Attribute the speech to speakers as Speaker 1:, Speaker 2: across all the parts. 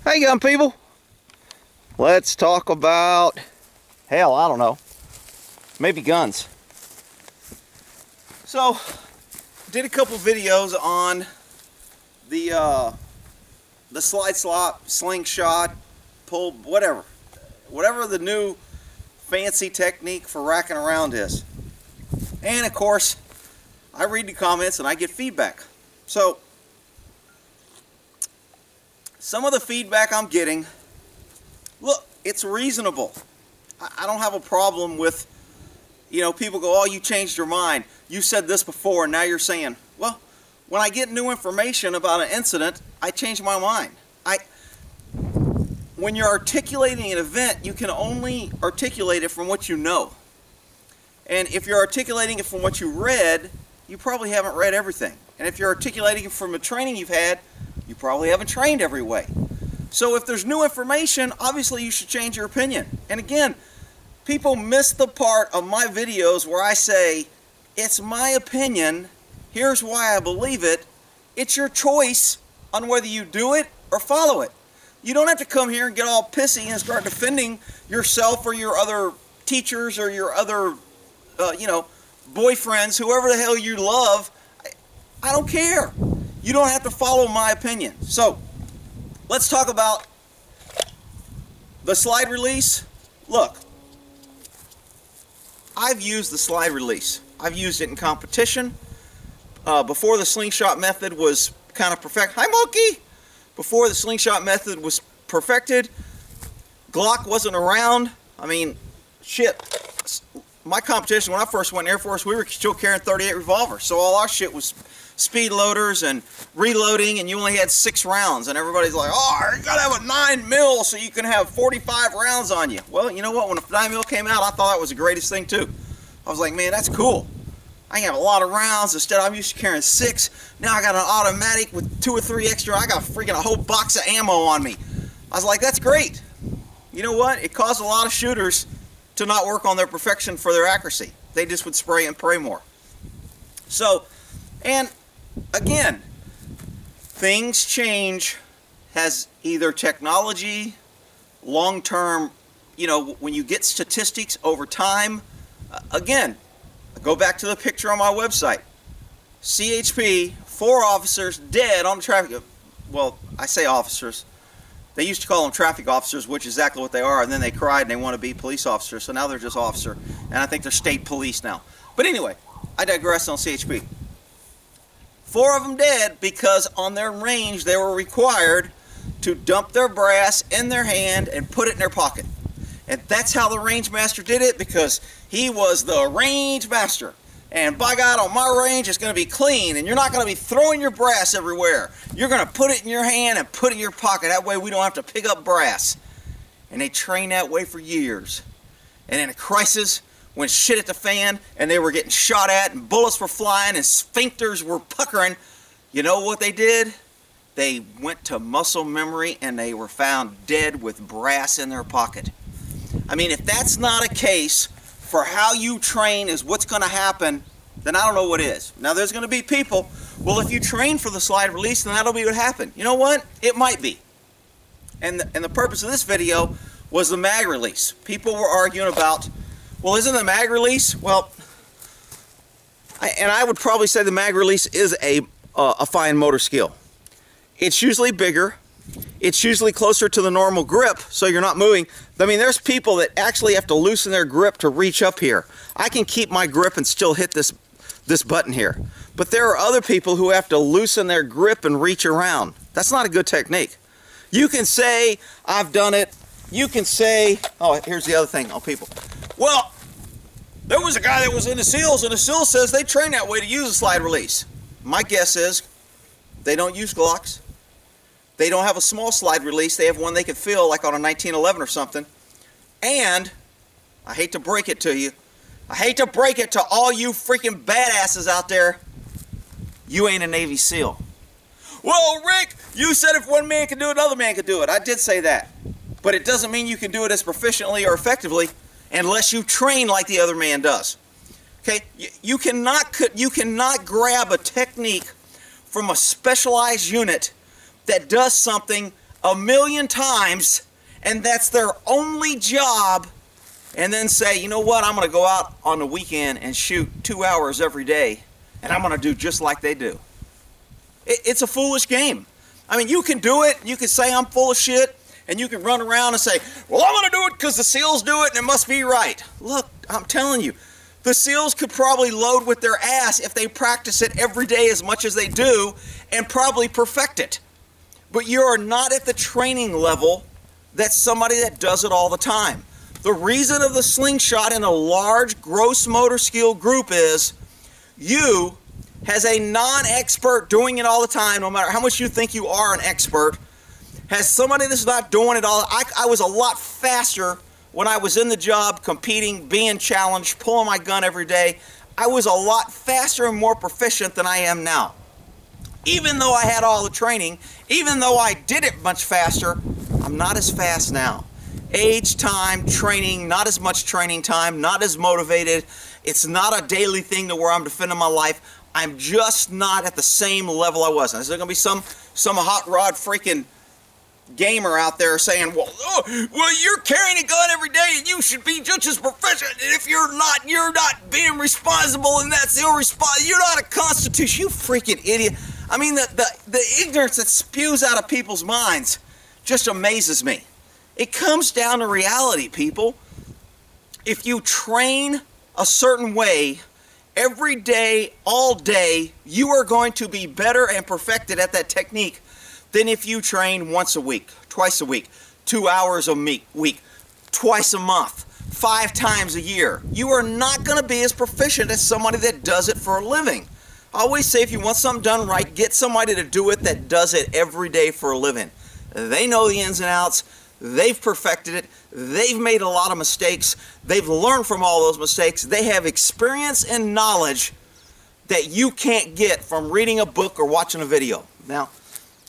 Speaker 1: Hey young people, let's talk about, hell, I don't know, maybe guns. So, did a couple videos on the slide slop, slingshot, pull, whatever the new fancy technique for racking around is. And of course, I read the comments and I get feedback. So, some of the feedback I'm getting, look, it's reasonable. I don't have a problem with, people go, oh, you changed your mind. You said this before and now you're saying, well, when I get new information about an incident, I change my mind. When you're articulating an event, you can only articulate it from what you know. And if you're articulating it from what you read, you probably haven't read everything. And if you're articulating it from a training you've had, you probably haven't trained every way. So if there's new information, obviously you should change your opinion. And again, people miss the part of my videos where I say, it's my opinion, here's why I believe it, it's your choice on whether you do it or follow it. You don't have to come here and get all pissy and start defending yourself or your other teachers or your other, boyfriends, whoever the hell you love. I don't care. You don't have to follow my opinion. So, let's talk about the slide release. Look, I've used the slide release. I've used it in competition. Before the slingshot method was kind of perfect. Hi, Monkey! Before the slingshot method was perfected, Glock wasn't around. I mean, shit. My competition, when I first went in Air Force, we were still carrying 38 revolvers. So all our shit was speed loaders and reloading, and you only had 6 rounds. And everybody's like, oh, you gotta have a 9mm so you can have 45 rounds on you. Well, you know what? When a 9mm came out, I thought that was the greatest thing too. I was like, man, that's cool. I can have a lot of rounds. Instead, I'm used to carrying 6. Now I got an automatic with 2 or 3 extra. I got freaking a whole box of ammo on me. I was like, that's great. You know what? It caused a lot of shooters to not work on their perfection for their accuracy. They just would spray and pray more. So, and again, things change as either technology, long-term, when you get statistics over time. Again, go back to the picture on my website. CHP, 4 officers dead on the traffic. Well, I say officers. They used to call them traffic officers, which is exactly what they are, and then they cried and they want to be police officers, so now they're just officer. And I think they're state police now. But anyway, I digress on CHP. 4 of them dead because on their range they were required to dump their brass in their hand and put it in their pocket. And that's how the range master did it, because he was the range master. And by God, on my range, it's going to be clean, and you're not going to be throwing your brass everywhere. You're going to put it in your hand and put it in your pocket. That way we don't have to pick up brass. And they trained that way for years. And in a crisis, when shit hit the fan, and they were getting shot at, and bullets were flying, and sphincters were puckering, you know what they did? They went to muscle memory, and they were found dead with brass in their pocket. I mean, if that's not a case for how you train is what's going to happen, then I don't know what is. Now, there's going to be people, well, if you train for the slide release, then that'll be what happened. You know what? It might be. And the purpose of this video was the mag release. People were arguing about, well, isn't the mag release? Well, I would probably say the mag release is a fine motor skill. It's usually bigger. It's usually closer to the normal grip, so you're not moving. I mean, there's people that actually have to loosen their grip to reach up here. I can keep my grip and still hit this button here. But there are other people who have to loosen their grip and reach around. That's not a good technique. You can say, I've done it. You can say, oh, here's the other thing, people. Well, there was a guy that was in the SEALs, and the SEALs says they train that way to use a slide release. My guess is they don't use Glocks. They don't have a small slide release. They have one they can feel, like on a 1911 or something. And, I hate to break it to you, I hate to break it to all you freaking badasses out there, you ain't a Navy SEAL. Well, Rick, you said if one man can do it, another man can do it. I did say that. But it doesn't mean you can do it as proficiently or effectively unless you train like the other man does. Okay? You cannot grab a technique from a specialized unit that does something 1,000,000 times, and that's their only job, and then say, you know what, I'm going to go out on the weekend and shoot 2 hours every day, and I'm going to do just like they do. It's a foolish game. I mean, you can do it, you can say I'm full of shit, and you can run around and say, well, I'm going to do it because the SEALs do it and it must be right. Look, I'm telling you, the SEALs could probably load with their ass if they practice it every day as much as they do and probably perfect it. But you are not at the training level that's somebody that does it all the time. The reason of the slingshot in a large gross motor skill group is you, as a non-expert doing it all the time, no matter how much you think you are an expert, has somebody that's not doing it all. I was a lot faster when I was in the job, competing, being challenged, pulling my gun every day. I was a lot faster and more proficient than I am now. Even though I had all the training, even though I did it much faster, I'm not as fast now. Age, time, training, not as much training time, not as motivated. It's not a daily thing to where I'm defending my life. I'm just not at the same level I was. Now, there's going to be some hot rod freaking gamer out there saying, well, you're carrying a gun every day and you should be just as proficient. And if you're not being responsible, and that's irresponsible. You're not a constitution. You freaking idiot. I mean, the ignorance that spews out of people's minds just amazes me. It comes down to reality, people. If you train a certain way every day, all day, you are going to be better and perfected at that technique than if you train once a week, twice a week, 2 hours a week, twice a month, 5 times a year. You are not going to be as proficient as somebody that does it for a living. I always say, if you want something done right, get somebody to do it that does it every day for a living. They know the ins and outs. They've perfected it. They've made a lot of mistakes. They've learned from all those mistakes. They have experience and knowledge that you can't get from reading a book or watching a video. Now,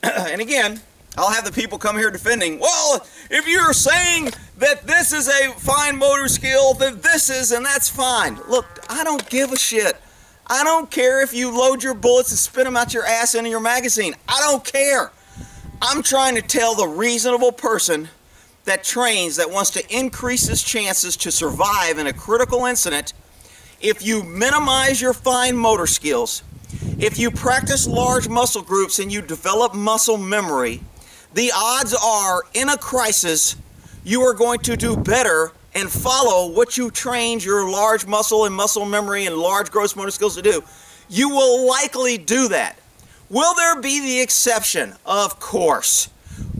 Speaker 1: and again, I'll have the people come here defending, well, if you're saying that this is a fine motor skill, then this is, and that's fine. Look, I don't give a shit. I don't care if you load your bullets and spit them out your ass into your magazine. I don't care. I'm trying to tell the reasonable person that trains, that wants to increase his chances to survive in a critical incident. If you minimize your fine motor skills, if you practice large muscle groups and you develop muscle memory, the odds are, in a crisis, you are going to do better and follow what you trained your large muscle and muscle memory and large gross motor skills to do. You will likely do that. Will there be the exception? Of course.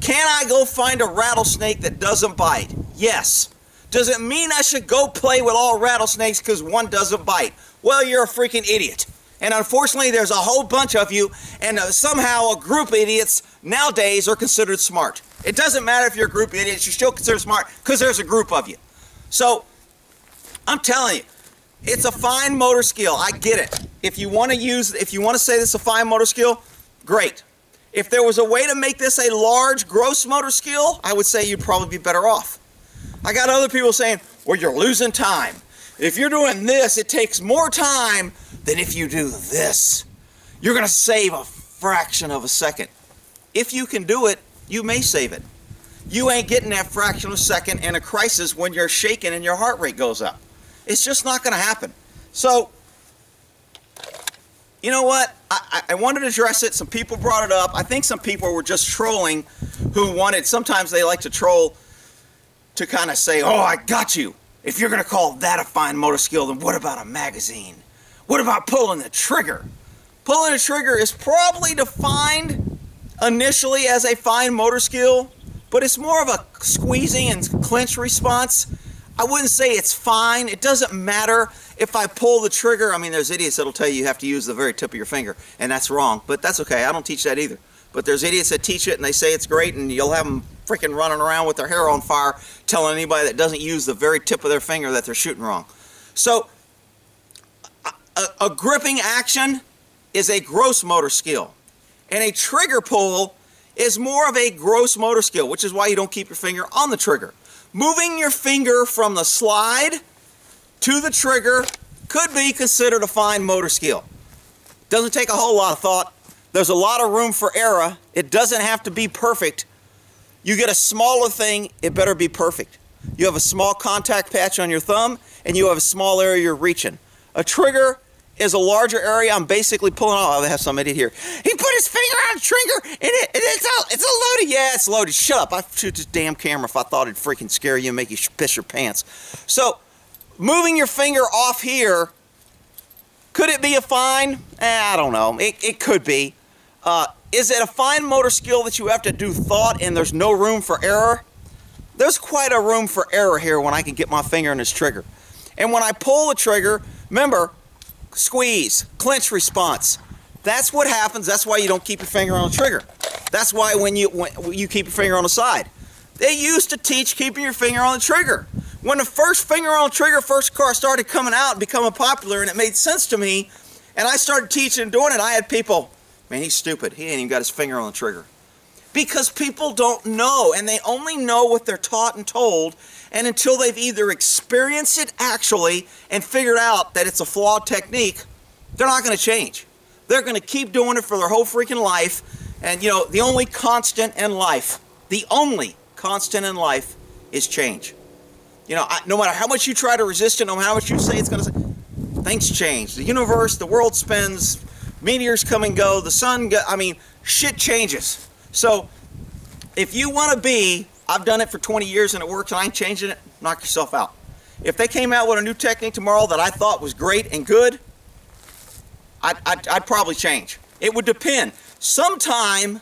Speaker 1: Can I go find a rattlesnake that doesn't bite? Yes. Does it mean I should go play with all rattlesnakes because one doesn't bite? Well, you're a freaking idiot. And unfortunately, there's a whole bunch of you, and somehow a group of idiots nowadays are considered smart. It doesn't matter if you're a group of idiots, you're still considered smart because there's a group of you. So, I'm telling you, it's a fine motor skill. I get it. If you want to say this is a fine motor skill, great. If there was a way to make this a large gross motor skill, I would say you'd probably be better off. I got other people saying, well, you're losing time. If you're doing this, it takes more time than if you do this. You're going to save a fraction of a second. If you can do it, you may save it. You ain't getting that fraction of a second in a crisis when you're shaking and your heart rate goes up. It's just not going to happen. So, you know what? I wanted to address it. Some people brought it up. I think some people were just trolling who wanted, sometimes they like to troll to kind of say, oh, I got you. If you're going to call that a fine motor skill, then what about a magazine? What about pulling the trigger? Pulling the trigger is probably defined initially as a fine motor skill, but it's more of a squeezing and clinch response. I wouldn't say it's fine. It doesn't matter if I pull the trigger. I mean, there's idiots that'll tell you have to use the very tip of your finger, and that's wrong, but that's okay. I don't teach that either. But there's idiots that teach it, and they say it's great, and you'll have them freaking running around with their hair on fire telling anybody that doesn't use the very tip of their finger that they're shooting wrong. So, a gripping action is a gross motor skill, and a trigger pull is more of a gross motor skill, which is why you don't keep your finger on the trigger. Moving your finger from the slide to the trigger could be considered a fine motor skill. Doesn't take a whole lot of thought. There's a lot of room for error. It doesn't have to be perfect. You get a smaller thing, it better be perfect. You have a small contact patch on your thumb, and you have a small area you're reaching. A trigger is a larger area. I'm basically pulling off. I have some idiot here. He put his finger on the trigger, and it's loaded. Yeah, it's loaded. Shut up. I'd shoot this damn camera if I thought it'd freaking scare you and make you piss your pants. So, moving your finger off here, could it be a fine? I don't know. It could be. Is it a fine motor skill that you have to do thought and there's no room for error? There's quite a room for error here when I can get my finger on this trigger. And when I pull the trigger, remember, squeeze, clench response. That's what happens. That's why you don't keep your finger on the trigger. That's why when you keep your finger on the side. They used to teach keeping your finger on the trigger. When the first finger on the trigger first car started coming out and becoming popular, and it made sense to me, and I started teaching and doing it, I had people, man, he's stupid. He ain't even got his finger on the trigger. Because people don't know, and they only know what they're taught and told, and until they've either experienced it actually and figured out that it's a flawed technique, they're not going to change. They're going to keep doing it for their whole freaking life, and you know, the only constant in life is change. You know, no matter how much you try to resist it, no matter how much you say it's going to, things change. The universe, the world spins, meteors come and go, the sun, I mean, shit changes. So, if you want to be, I've done it for 20 years and it works and I ain't changing it, knock yourself out. If they came out with a new technique tomorrow that I thought was great and good, I'd probably change. It would depend. Sometime,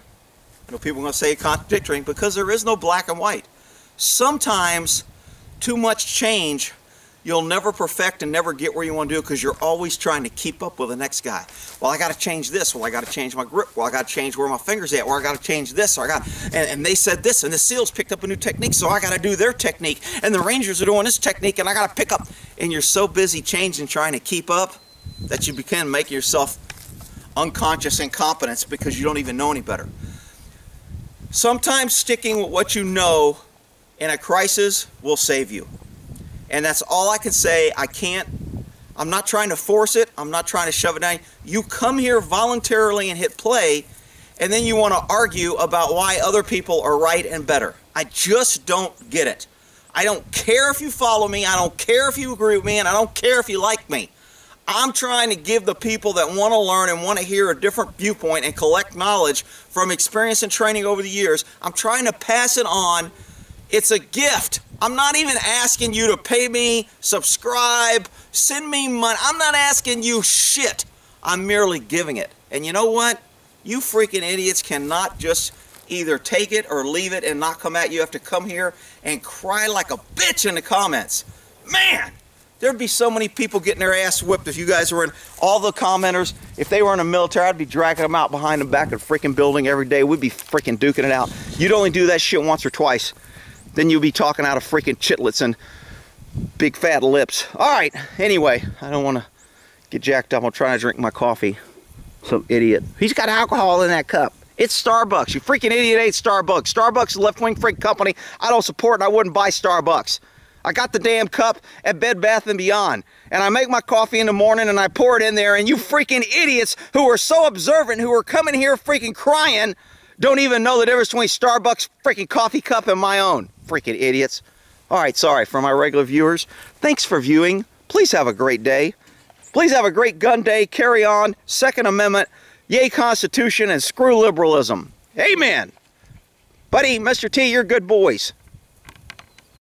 Speaker 1: I know people are going to say contradictory because there is no black and white. Sometimes, too much change, you'll never perfect and never get where you want to do because you're always trying to keep up with the next guy. Well, I got to change this. Well, I got to change my grip. Well, I got to change where my finger's at. Or I got to change this. Or and they said this, and the SEALs picked up a new technique, so I got to do their technique. And the Rangers are doing this technique, and I got to pick up. And you're so busy changing, trying to keep up, that you begin making yourself unconscious incompetence because you don't even know any better. Sometimes sticking with what you know in a crisis will save you. And that's all I can say. I'm not trying to force it. I'm not trying to shove it down. You come here voluntarily and hit play, and then you want to argue about why other people are right and better. I just don't get it. I don't care if you follow me. I don't care if you agree with me, and I don't care if you like me. I'm trying to give the people that want to learn and want to hear a different viewpoint and collect knowledge from experience and training over the years. I'm trying to pass it on. It's a gift. I'm not even asking you to pay me, subscribe, send me money. I'm not asking you shit. I'm merely giving it. And you know what? You freaking idiots cannot just either take it or leave it and not come at you. You have to come here and cry like a bitch in the comments. Man, there'd be so many people getting their ass whipped if you guys were in, all the commenters, if they were in the military, I'd be dragging them out behind the back of the freaking building every day. We'd be freaking duking it out. You'd only do that shit once or twice. Then you'll be talking out of freaking chitlets and big fat lips. Alright, anyway, I don't want to get jacked up. I'm trying to drink my coffee. Some idiot. He's got alcohol in that cup. It's Starbucks. You freaking idiot ate Starbucks. Starbucks is a left-wing freak company. I don't support and I wouldn't buy Starbucks. I got the damn cup at Bed Bath & Beyond. And I make my coffee in the morning and I pour it in there. And you freaking idiots who are so observant, who are coming here freaking crying, don't even know the difference between Starbucks freaking coffee cup and my own. Freaking idiots. Alright, sorry, for my regular viewers, thanks for viewing. Please have a great day. Please have a great gun day. Carry on. Second Amendment. Yay Constitution and screw liberalism. Amen. Buddy, Mr. T, you're good boys.